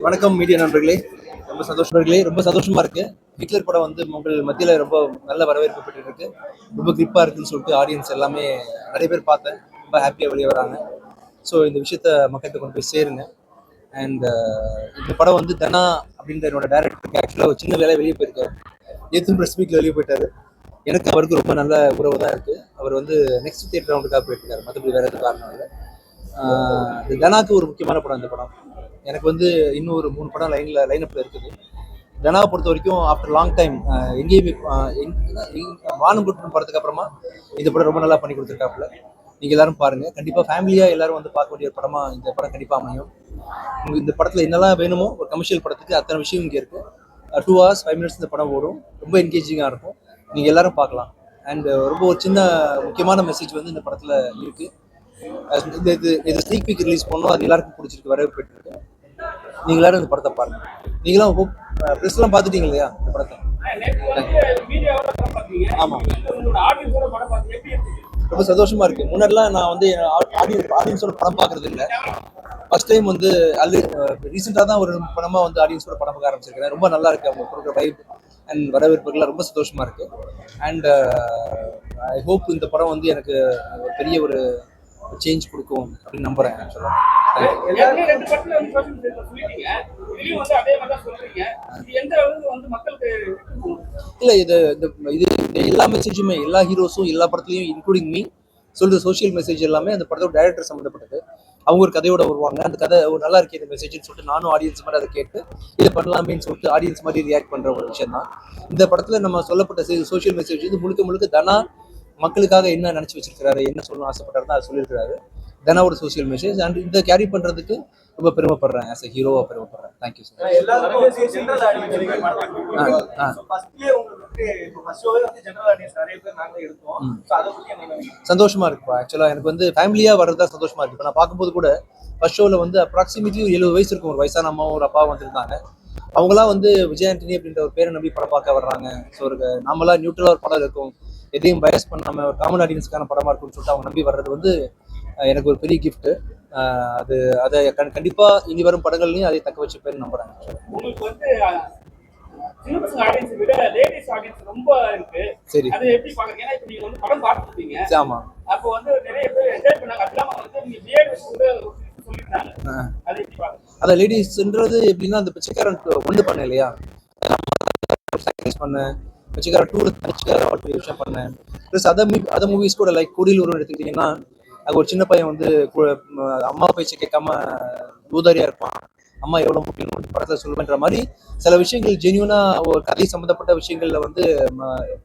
வணக்கம் மீடியா நண்பர்களே. ரொம்ப சந்தோஷமா இருக்கு. ஹிட்லர் படம் வந்து உங்கள் மத்தியில ரொம்ப நல்ல வரவேற்பு பெற்று இருக்கு. ரொம்ப கிரிப்பா இருக்குன்னு சொல்லிட்டு ஆடியன்ஸ் எல்லாமே நிறைய பேர் பார்த்தேன். ரொம்ப ஹாப்பியா வெளியே வராங்க. ஸோ இந்த விஷயத்த மக்கள்கிட்ட கொண்டு போய் சேருங்க. அண்ட் இந்த படம் வந்து தனா அப்படின்ற என்னோட டைரக்டருக்கு ஆக்சுவலாக ஒரு சின்ன வேலை வெளியே போயிருக்காரு. நேற்று ப்ரெஸ் மீட்ல வெளியே போயிட்டாரு. எனக்கு அவருக்கு ரொம்ப நல்ல உறவு தான் இருக்கு. அவர் வந்து நெக்ஸ்ட் தியேட்டர் ரவுண்டுக்காக போயிருக்காரு. மற்றபடி வேற எதுவும் காரணம் இல்லை. தனாக்கு ஒரு முக்கியமான படம் இந்த படம். எனக்கு வந்து இன்னும் ஒரு 3 படம் லைனப்ல இருக்குது. தனாவை பொறுத்த வரைக்கும் ஆஃப்டர் லாங் டைம் எங்கேயுமே வானம் குற்றம் படத்துக்கு அப்புறமா இந்த படம் ரொம்ப நல்லா பண்ணி கொடுத்துருக்காப்புல. நீங்க எல்லாரும் பாருங்க. கண்டிப்பா ஃபேமிலியா எல்லாரும் வந்து பார்க்க வேண்டிய ஒரு படமா இந்த படம் கண்டிப்பா அமையும். உங்களுக்கு இந்த படத்துல என்னெல்லாம் வேணுமோ ஒரு கமர்ஷியல் படத்துக்கு அத்தனை விஷயம் இங்கே இருக்கு. 2 hours 5 minutes இந்த படம் ஓடும். ரொம்ப என்கேஜிங்கா இருக்கும். நீங்க எல்லாரும் பார்க்கலாம். அண்ட் ரொம்ப ஒரு சின்ன முக்கியமான மெசேஜ் வந்து இந்த படத்துல இருக்கு. இது ஸ்னீக் பீக் ரிலீஸ் பண்ணோம். அது எல்லாருக்கும் பிடிச்சிருக்கு, வரவேற்பு பெற்றிருக்கு. நீங்க எல்லாரும் இந்த படத்தை பாருங்க. நீங்களும் ப்ரெஸ் எல்லாம் பார்த்துட்டீங்க இல்லையா இந்த படத்தை? ஆமா, ரொம்ப சந்தோஷமா இருக்கு. முன்னாடிலாம் நான் வந்து ஆடியன்ஸோட படம் பார்க்கறது இல்லை. ஃபர்ஸ்ட் டைம் வந்து ரீசெண்டாக தான் ஒரு படமா வந்து ஆடியன்ஸோட படம் பார்க்க ஆரம்பிச்சிருக்கேன். ரொம்ப நல்லா இருக்கு. அவங்க கொடுக்குற வைப் அண்ட் வரவேற்புகள்லாம் ரொம்ப சந்தோஷமா இருக்கு. அண்ட் ஐ ஹோப் இந்த படம் வந்து எனக்கு ஒரு பெரிய ஒரு சேஞ்ச் கொடுக்கும் அப்படின்னு நம்புறேன். ஆக்சுவலா இல்ல, இது இது எல்லா மெசேஜுமே எல்லா ஹீரோஸும் எல்லா படத்துலயும் இன்க்ளூடிங் மீ சொல்ற சோசியல் மெசேஜ் எல்லாமே அந்த படத்தோட டைரக்டர் சம்மந்தப்பட்டது. அவங்க ஒரு கதையோட வருவாங்க. அந்த கதை ஒரு நல்லா இருக்கு இந்த மெசேஜ்னு சொல்லிட்டு நானும் ஆடியன்ஸ் மாதிரி அதை கேட்டு இதை பண்ணலாமேன்னு சொல்லிட்டு ஆடியன்ஸ் மாதிரி ரியாக்ட் பண்ற ஒரு விஷயம் தான் இந்த படத்துல நம்ம சொல்லப்பட்ட சோசியல் மெசேஜ். இது முழுக்க முழுக்க தனா மக்களுக்காக என்ன நினைச்சு வச்சிருக்காரு, என்ன சொல்லணும் ஆசைப்பட்டாருன்னு அதை சொல்லியிருக்காரு. தனா ஒரு சோசியல் மெசேஜ். அண்ட் இதை கேரி பண்றதுக்கு ரொம்ப பெருமைப்படுறேன். ஆஸ் எ ஹீரோவா பெருமைப்படுறேன். Thank you sir. சந்தோஷமா இருக்குப்பா. ஆக்சுவலா எனக்கு வந்து ஃபேமிலியா வர்றதா சந்தோஷமா இருக்கு. நான் பார்க்கும்போது கூட ஃபர்ஸ்ட் ஷோல வந்து அப்ராக்சிமேட்லி 70 வயசு இருக்கும். ஒரு வயசான அம்மாவும் ஒரு அப்பாவும் வந்திருந்தாங்க. அவங்களாம் வந்து விஜய் ஆண்டனி அப்படின்ற ஒரு பேரை நம்பி படம் பார்க்க வர்றாங்க. ஸோ ஒரு நாமளா நியூட்ரலா ஒரு படம் இருக்கும், எதையும் பயஸ் பண்ணாம ஒரு காமன் ஆடியன்ஸ்க்கான படமா இருக்கும்னு சொல்லிட்டு அவங்க நம்பி வர்றது வந்து எனக்கு ஒரு பெரிய கிஃப்ட். அது அதை கண்டிப்பா இனி வரும் படங்கள்லயும் அதை தக்க வச்சுப்பேன்னு நம்புறேன். உங்களுக்கு வந்து ஆடியன்ஸ் விட லேடிஸ் ஆடியன்ஸ் ரொம்ப இருக்கு. சரி, அது எப்படி பாக்குறீங்க? ஏன்னா இப்ப நீங்க வந்து படம் பார்த்துட்டீங்க. ஆமா, அப்போ வந்து நிறைய பேர் என்ஜாய் பண்ணாங்க. அதெல்லாம் வந்து நீங்க பியர்ட் கூட சொல்லிட்டாங்க. அது எப்படி பாக்குறீங்க? அத லேடிஸ்ன்றது எப்படின்னா அந்த பிச்சைக்காரன் ஒன்று பண்ண இல்லையா, சாக்ரிஃபைஸ் பண்ண பிச்சைக்காரன் 2 தனிச்சுக்கார விஷயம் பண்ணேன். ப்ளஸ் அதர் மூவிஸ் கூட லைக் கூடியில் ஒரு எடுத்துக்கிட்டீங்கன்னா அது ஒரு சின்ன பையன் வந்து அம்மா பேச்சை கேட்காம ஊதாரியா இருப்பான். அம்மா எவ்வளவு முக்கியம் படத்துல சொல்லுன்ற மாதிரி சில விஷயங்கள் ஜென்யூனா ஒரு கதை சம்பந்தப்பட்ட விஷயங்கள்ல வந்து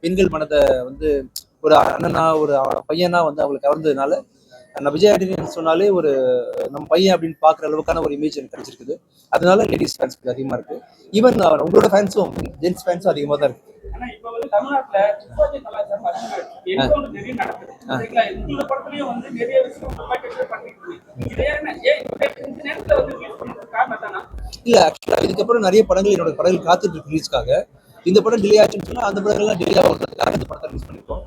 பெண்கள் மனதை வந்து ஒரு அண்ணனா ஒரு பையனா வந்து அவங்களுக்கு கவர்ந்ததுனால நம்ம விஜய் ஆண்டனி சொன்னாலே ஒரு நம்ம பையன் அப்படின்னு பாக்குற அளவுக்கான ஒரு இமேஜ் எனக்கு கிடைச்சிருக்குது. அதனால லேடிஸ் ஃபேன்ஸ் அதிகமா இருக்கு. ஈவன் உங்களோட ஃபேன்ஸும் ஜென்ஸ் ஃபேன்ஸும் அதிகமா தான் இருக்கு. இல்ல, ஆக்சுவலா இதுக்கப்புறம் நிறைய படங்கள் என்னோட படங்கள் காத்துட்டு இருக்கு ரிலீஸ்க்காக. இந்த படம் டிலே ஆச்சுன்னு சொன்னா அந்த படங்கள்லாம் டிலே ஆகிறதுக்காக இந்த படத்தை ரிலீஸ் பண்ணிருக்கோம்.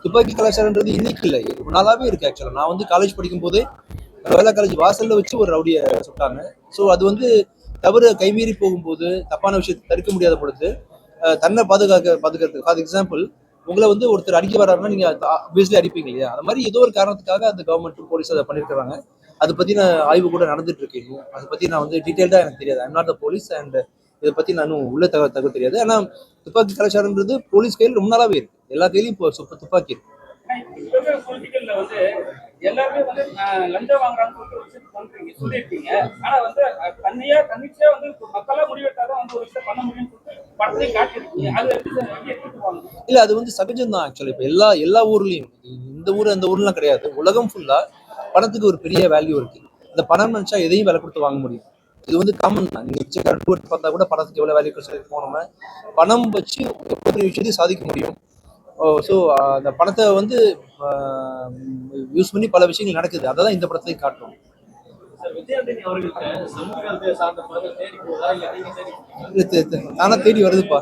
துப்பாக்கி கலாச்சாரம்ன்றது இன்னைக்கு இல்லை, ரொம்ப நாளாவே இருக்கு. ஆக்சுவலா நான் வந்து காலேஜ் படிக்கும் போதே வேளா காலேஜ் வாசல்ல வச்சு ஒரு ரவுடியை சுட்டாங்க. ஸோ அது வந்து தவறு கைமீறி போகும்போது தப்பான விஷயத்தை தடுக்க முடியாத பொழுது தன்னை பாதுகாக்கிறது. ஃபார் எக்ஸாம்பிள், உங்களை வந்து ஒருத்தர் அடிக்க வர்றாருன்னா நீங்க ஆப்வியஸ்லி அடிப்பீங்க இல்லையா? அந்த மாதிரி ஏதோ ஒரு காரணத்துக்காக அந்த கவர்மெண்ட் போலீஸ் அதை பண்ணிருக்காங்க. அதை பத்தின ஆய்வு கூட நடந்துட்டு இருக்கு. இன்னும் அதை பத்தி நான் வந்து டீடைல்டா எனக்கு தெரியாது. I'm not the police and இதை பத்தி நானும் உள்ள தகவல் தெரியாது. ஆனா துப்பாக்கி கலாச்சாரம்ன்றது போலீஸ் கையில் ரொம்ப நாளாவே இருக்கு. எல்லா கையிலையும் இப்போ துப்பாக்கி இருக்கு. எல்லாருமே வந்து லஞ்சம் வாங்குறாங்கன்னு சொல்லிருக்கீங்க. ஆனா வந்து தன்னிச்சையா வந்து மக்களா முடிவெடுத்தாதான் வந்து ஒரு விஷயம் பண்ண முடியும்னு படத்தை காட்டியிருக்கீங்க. அது இல்ல, அது வந்து சகஜம் தான். ஆக்சுவலி இப்ப எல்லா ஊர்லயும் இந்த ஊர் அந்த ஊர்லாம் கிடையாது, உலகம் ஃபுல்லா பணத்துக்கு ஒரு பெரிய வேல்யூ இருக்கு. அந்த பணம் நினைச்சா எதையும் விலை கொடுத்து வாங்க முடியும். இது வந்து காமன் தான். நீங்க பிச்சைக்காரன் பார்த்தா கூட பணத்துக்கு எவ்வளவு வேல்யூ சொல்லி போனோம்னா பணம் வச்சு எவ்வளவு விஷயத்தையும் சாதிக்க முடியும். ஸோ அந்த பணத்தை வந்து யூஸ் பண்ணி பல விஷயங்கள் நடக்குது. அதான் இந்த படத்தையும் காட்டும். ஆனா தேடி வருதுப்பா,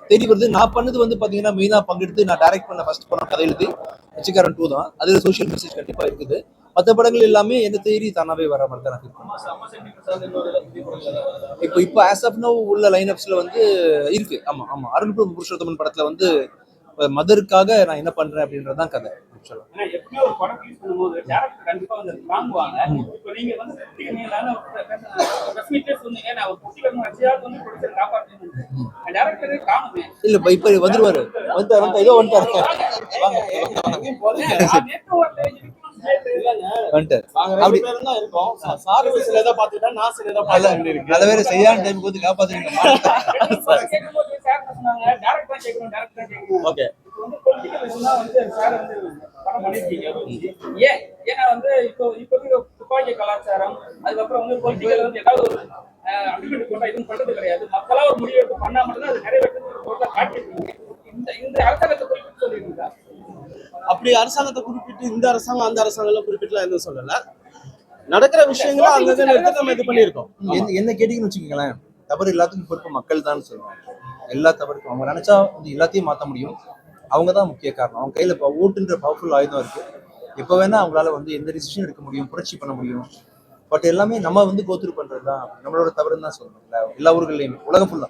தேடி வருது. நான் பண்ணது வந்து பாத்தீங்கன்னா மெயினா பங்கெடுத்து நான் டைரக்ட் பண்ண ஃபர்ஸ்ட் படம் கதை எழுதி பிச்சைக்காரன் 2 தான். அதுல சோஷியல் மெசேஜ் கண்டிப்பா இருக்குது. மத்த படங்கள் எல்லாமே என்ன தேடி தானாவே வர மாதிரி தான் நான் ஃபீல் பண்றேன். இப்போ ஆஸ் ஆஃப் நவ் உள்ள லைனப்ஸ்ல வந்து இருக்கு. ஆமா ஆமா, அருண் புருஷோத்தமன் படத்துல வந்து மதருக்காக நான் என்ன பண்றேன் அப்படின்றதான் கதை. இல்ல இப்ப வந்துருவாரு, வந்துட்டாரு, ஏதோ வந்துட்டாரு. நல்ல வேற சரியான டைமுக்கு வந்து காப்பாத்துறீங்க. ஓகே, ஏன்னா வந்து இப்போ துப்பாக்கி கலாச்சாரம், அதுக்கப்புறம் வந்து பொலிட்டிக்கல் வந்து ஏதாவது ஒரு அக்ரிமெண்ட் கொண்டா எதுவும் பண்றது கிடையாது. மக்களா ஒரு முடிவெடுப்பு பண்ணா மட்டும் அது நிறைவேற்றது காட்டிருக்கீங்க. இந்த அரசாங்கத்தை குறிப்பிட்டு சொல்லியிருக்கீங்களா? அப்படி அரசாங்கத்தை குறிப்பிட்டு இந்த அரசாங்கம் அந்த அரசாங்கம் குறிப்பிட்டுலாம் எதுவும் சொல்லல. நடக்கிற விஷயங்களை அங்கங்க எடுத்து நம்ம இது பண்ணியிருக்கோம். என்ன கேட்டீங்கன்னு வச்சுக்கோங்களேன், தவறு எல்லாத்துக்கும் பொறுப்பு மக்கள் தான் சொல்லுவாங்க. எல்லா தவறுக்கும் அவங்க நினைச்சா வந்து எல்லாத்தையும் மாற்ற முடியும். அவங்க தான் முக்கிய காரணம். அவங்க கையில இப்போ ஓட்டுன்ற பவர்ஃபுல் ஆயுதம் இருக்கு. எப்போ வேணா அவங்களால வந்து எந்த டிசிஷன் எடுக்க முடியும், புரட்சி பண்ண முடியும். பட் எல்லாமே நம்ம வந்து கோத்ரூ பண்றது தான் நம்மளோட தவறுன்னு தான் சொல்லணும். எல்லா ஊர்கள்லையுமே, உலகம் ஃபுல்லா.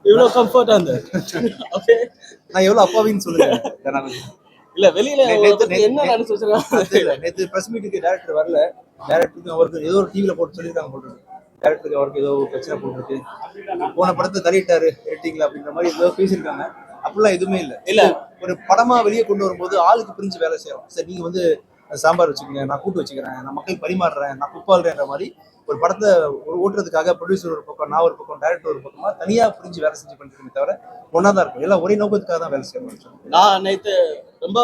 இவ்வளவு கம்ஃபர்ட்டா இருந்தாரு. நான் எவ்வளவு அப்பாவின்னு சொல்லுங்க. இல்ல வெளியில என்ன நினைச்சு வச்சிருக்காங்க. நேற்று பிரஸ் மீட்டுக்கு டேரக்டர் வரல. டேரக்டருக்கு அவருக்கு ஏதோ ஒரு டிவில போட்டு சொல்லியிருக்காங்க போட்டு. டேரக்டருக்கு அவருக்கு ஏதோ பிரச்சனை போட்டுருக்கு, போன படத்தை தள்ளிட்டாரு ரேட்டிங்ல அப்படின்ற மாதிரி ஏதோ பேசியிருக்காங்க. அப்படிலாம் எதுவுமே இல்லை. இல்ல ஒரு படமா வெளியே கொண்டு வரும்போது ஆளுக்கு பிரிஞ்சு வேலை செய்யறோம். சரி, நீங்க வந்து சாம்பார் வச்சுக்கோங்க, நான் கூட்டு வச்சுக்கிறேன், நான் மக்கள் பரிமாறுறேன், நான் குப்பாள்றேன்ற மாதிரி ஒரு படத்தை ஓட்டுறதுக்காக ப்ரொடியூசர் ஒரு பக்கம், நான் ஒரு பக்கம், டைரக்டர் ஒரு பக்கமா தனியா பிரிஞ்சு வேலை செஞ்சு பண்ணிருக்கே தவிர ஒன்னாதான் இருக்கும். எல்லாம் ஒரே நோக்கத்துக்காக தான் வேலை செய்யணும். நான் நேற்று ரொம்ப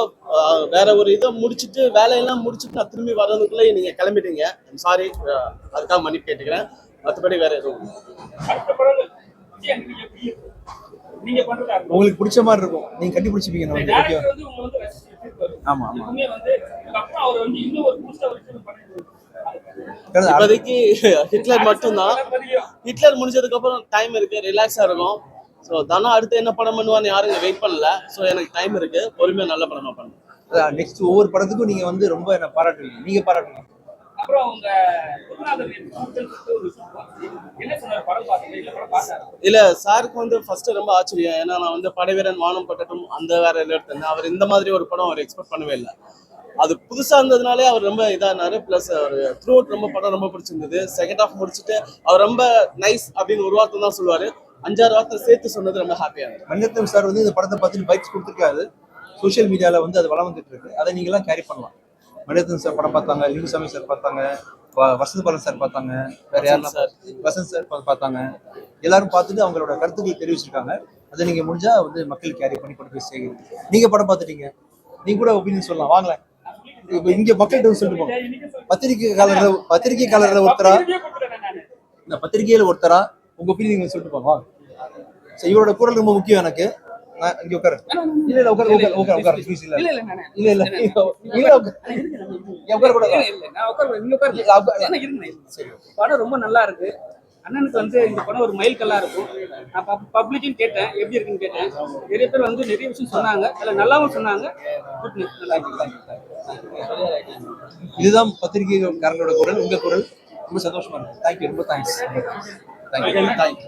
வேற ஒரு இதை முடிச்சுட்டு வேலையெல்லாம் முடிச்சுட்டு நான் திரும்பி வர்றதுக்குள்ள நீங்க கிளம்பிட்டீங்க. சாரி, அதுக்காக மன்னிப்பு கேட்டுக்கிறேன். மற்றபடி வேற எதுவும் உங்களுக்கு பிடிச்ச மாதிரி இருக்கும், நீங்க கண்டுபிடிச்சிப்பீங்க. ஆமா ஆமா, இப்போதைக்கு ஹிட்லர் மட்டும்தான். ஹிட்லர் முடிஞ்சதுக்கு அப்புறம் டைம் இருக்கு, ரிலாக்ஸா இருக்கும். ஸோ தானா அடுத்து என்ன படம் பண்ணுவான்னு யாரும் வெயிட் பண்ணல. ஸோ எனக்கு டைம் இருக்கு, பொறுமையா நல்ல படமா பண்ணுவேன். நெக்ஸ்ட் ஒவ்வொரு படத்துக்கும் நீங்க வந்து ரொம்ப என்ன பாராட்டுவீங்க, நீங்க பாராட்டுவீங்க. இல்ல சாருக்கு வந்து ஃபர்ஸ்ட் ரொம்ப ஆச்சரியம். ஏன்னா நான் வந்து படைவீரன், வானம் பட்டட்டும் அந்த வேற எடுத்தேன். அவர் இந்த மாதிரி ஒரு படம் அவர் எக்ஸ்பெக்ட் பண்ணவே இல்லை. அது புதுசா இருந்ததுனாலே அவர் ரொம்ப இதானாரு. பிளஸ் அவர் த்ரூ அவுட் ரொம்ப படம் ரொம்ப பிடிச்சிருந்தது. செகண்ட் ஹாஃப் முடிச்சுட்டு அவர் ரொம்ப நைஸ் அப்படின்னு ஒரு வார்த்தை தான் சொல்லுவாரு. 5-6 வார்த்தை சேர்த்து சொன்னது ரொம்ப ஹாப்பியா இருக்கு. மணிரத்னம் சார் வந்து இந்த படத்தை பார்த்துட்டு பைக்ஸ் கொடுத்துருக்காரு. சோசியல் மீடியால வந்து அது வளம் வந்துட்டு இருக்கு. அதை நீங்க எல்லாம் கேரி பண்ணலாம். மணிரத்னம் சார் படம் பார்த்தாங்க, லிங்குசாமி சார் பார்த்தாங்க, வசந்த் பாலன் சார் பார்த்தாங்க, வேற யாரும் சார், வசந்த் சார் பார்த்தாங்க. எல்லாரும் பார்த்துட்டு அவங்களோட கருத்துக்கள் தெரிவிச்சிருக்காங்க. அதை நீங்க முடிஞ்சா வந்து மக்கள் கேரி பண்ணி கொண்டு போய் சேருங்க. நீங்க படம் பார்த்துட்டீங்க, நீங்க கூட ஒப்பீனியன் சொல்லலாம், வாங்கலாம். இப்ப இங்க மக்கள்கிட்ட சொல்லிட்டு போங்க. பத்திரிகையாளர்ல ஒருத்தரா, இந்த பத்திரிகையில ஒருத்தரா உங்க ஒப்பீனியன் சொல்லிட்டு போங்க. இவரோட குரல் ரொம்ப முக்கியம் எனக்கு. இங்க உட்காரு. இல்ல இல்ல உட்காரு உட்காரு உட்காரு ப்ளீஸ். இல்ல இல்ல இல்ல இல்ல இல்ல உட்கார கூட இல்ல, நான் உட்காரு, நீங்க உட்காரு. சரி, படம் ரொம்ப நல்லா இருக்கு. அண்ணனுக்கு வந்து இந்த படம் ஒரு மைல் கல்லா இருக்கும். நான் பப்ளிக்னு கேட்டேன், எப்படி இருக்குன்னு கேட்டேன். நிறைய பேர் வந்து நிறைய விஷயம் சொன்னாங்க, அதில் நல்லாவும் சொன்னாங்க. இதுதான் பத்திரிகைக்காரங்களோட குரல், உங்க குரல். ரொம்ப சந்தோஷமா இருக்கு. தேங்க்யூ, ரொம்ப தேங்க்ஸ். தேங்க்யூ.